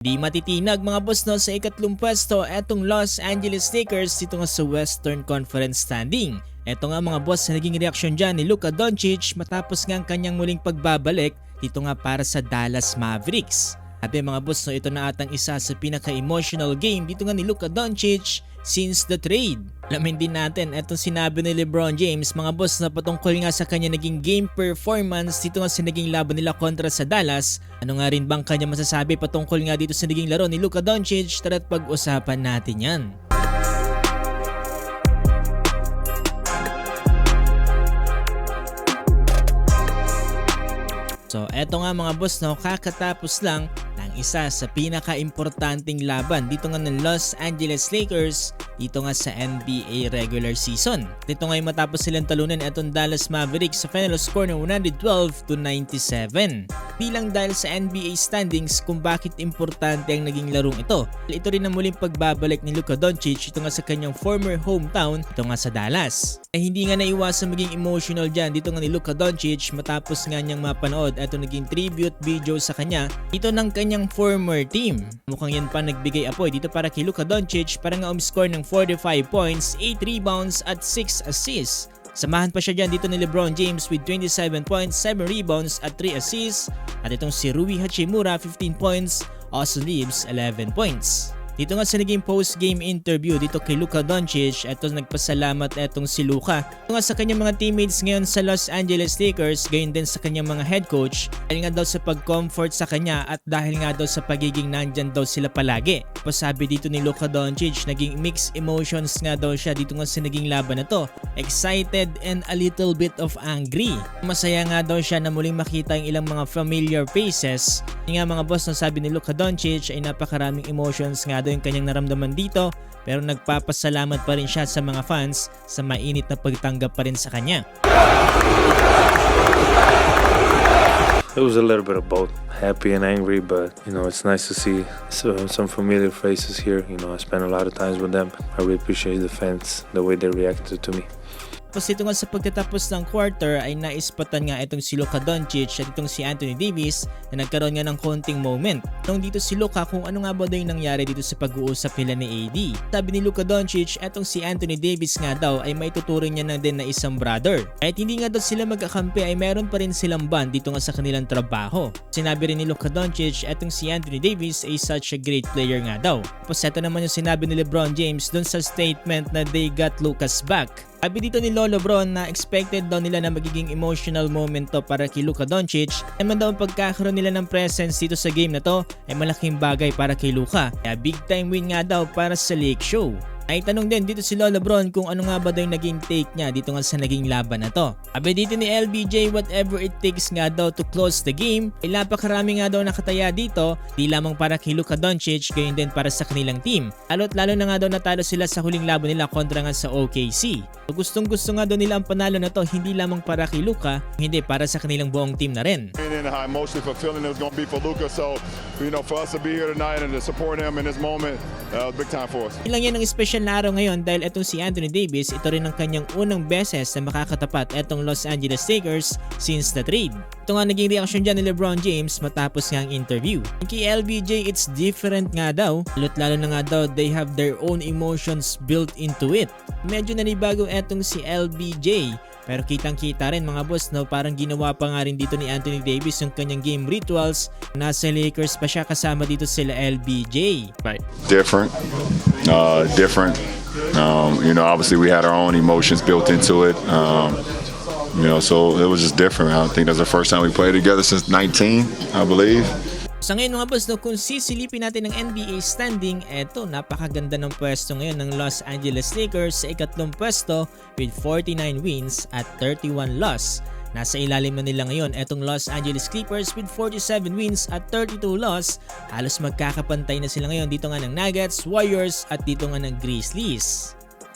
Di matitinag mga boss no sa ikatlong pwesto etong Los Angeles Lakers dito nga sa Western Conference standing. Eto nga mga boss sa naging reaksyon dyan ni Luka Doncic matapos nga ang kanyang muling pagbabalik dito nga para sa Dallas Mavericks. Sabi mga boss no, ito na atang isa sa pinaka-emotional game dito nga ni Luka Doncic since the trade. Alamin din natin etong sinabi ni LeBron James mga boss na patungkol nga sa kanya naging game performance dito nga sa naging laban nila kontra sa Dallas. Ano nga rin bang kanya masasabi patungkol nga dito sa naging laro ni Luka Doncic? Tara't pag-usapan natin yan. So eto nga mga boss no, kakatapos lang ng isa sa pinaka-importanting laban dito nga ng Los Angeles Lakers dito nga sa NBA regular season. Dito nga matapos silang talunan etong Dallas Mavericks sa final score ng 112-97. Bilang dahil sa NBA standings kung bakit importante ang naging larong ito. Ito rin ang muling pagbabalik ni Luka Doncic ito nga sa kanyang former hometown ito nga sa Dallas. Ay hindi nga naiwasan maging emotional dyan dito nga ni Luka Doncic matapos nga niyang mapanood ito naging tribute video sa kanya dito ng kanyang former team. Mukhang yan pa nagbigay apoy dito para kay Luka Doncic para nga umscore ng 45 points, 8 rebounds at 6 assists. Samahan pa siya dyan dito ni LeBron James with 27 points, 7 rebounds at 3 assists. At itong si Rui Hachimura 15 points, Austin Reaves 11 points. Dito nga sa naging post-game interview dito kay Luka Doncic, eto nagpasalamat etong si Luka. Ito nga sa kanyang mga teammates ngayon sa Los Angeles Lakers, gayon din sa kanyang mga head coach, dahil nga daw sa pag-comfort sa kanya at dahil nga daw sa pagiging nandyan daw sila palagi. Pasabi dito ni Luka Doncic, naging mixed emotions nga daw siya dito nga sa naging laban na to. Excited and a little bit of angry. Masaya nga daw siya na muling makita yung ilang mga familiar faces. Yung nga mga boss, sabi ni Luka Doncic ay napakaraming emotions nga daw yung kanyang naramdaman dito, pero nagpapasalamat pa rin siya sa mga fans sa mainit na pagtanggap pa rin sa kanya. It was a little bit of both, happy and angry, but you know, it's nice to see some familiar faces here. You know, I spent a lot of times with them. I really appreciate the fans, the way they reacted to me. Tapos ito nga sa pagtatapos ng quarter ay naispatan nga itong si Luka Doncic at itong si Anthony Davis na nagkaroon nga ng konting moment. Nung dito si Luka kung ano nga ba daw yung nangyari dito sa pag-uusap nila ni AD. Sabi ni Luka Doncic, etong si Anthony Davis nga daw ay maituturing niya na din na isang brother. Kahit hindi nga daw sila magkakampi ay meron pa rin silang bond dito nga sa kanilang trabaho. Sinabi rin ni Luka Doncic, etong si Anthony Davis ay such a great player nga daw. Tapos ito naman yung sinabi ni LeBron James dun sa statement na they got Lucas back. Sabi dito ni Lolo Bron na expected daw nila na magiging emotional moment to para kay Luka Doncic. Naman daw ang pagkakaroon nila ng presence dito sa game na to ay malaking bagay para kay Luka. Kaya big time win nga daw para sa Lake Show. Ay tanong din dito si Lolo Bron kung ano nga ba daw yung naging take niya dito nga sa naging laban na to. Sabi dito ni LBJ, whatever it takes nga daw to close the game, ay napakarami nga daw nakataya dito, di lamang para kay Luka Doncic, gayon din para sa kanilang team. Lalo na nga daw natalo sila sa huling laban nila kontra nga sa OKC. So gustong gusto nga daw nila ang panalo na to, hindi lamang para kay Luka, hindi para sa kanilang buong team na rin. How emotionally fulfilling it was going to be for Luka, so you know, for us to be here tonight and to support him in this moment, big time for us. Ilang yan ang special na araw ngayon dahil etong si Anthony Davis, ito rin ang kanyang unang beses na makakatapat etong Los Angeles Lakers since the trade. Ito nga naging reaction dyan ni LeBron James matapos nga ang interview. Kay LBJ, it's different nga daw. Lalo na nga daw, they have their own emotions built into it. Medyo nanibago etong si LBJ. Pero kitang-kita rin mga boss no, parang ginawa pa nga rin dito ni Anthony Davis yung kanyang game rituals. Nasa Lakers pa siya kasama dito sila LBJ. Right. Different. You know, obviously we had our own emotions built into it. You know, so it was just different. I think that's the first time we played together since 19, I believe. Sa ngayon mga boss, no, kung sisilipin natin ng NBA standing, eto napakaganda ng pwesto ngayon ng Los Angeles Lakers sa ikatlong pwesto with 49 wins at 31 loss. Nasa ilalim na nila ngayon etong Los Angeles Clippers with 47 wins at 32 loss. Halos magkakapantay na sila ngayon dito nga ng Nuggets, Warriors at dito nga ng Grizzlies.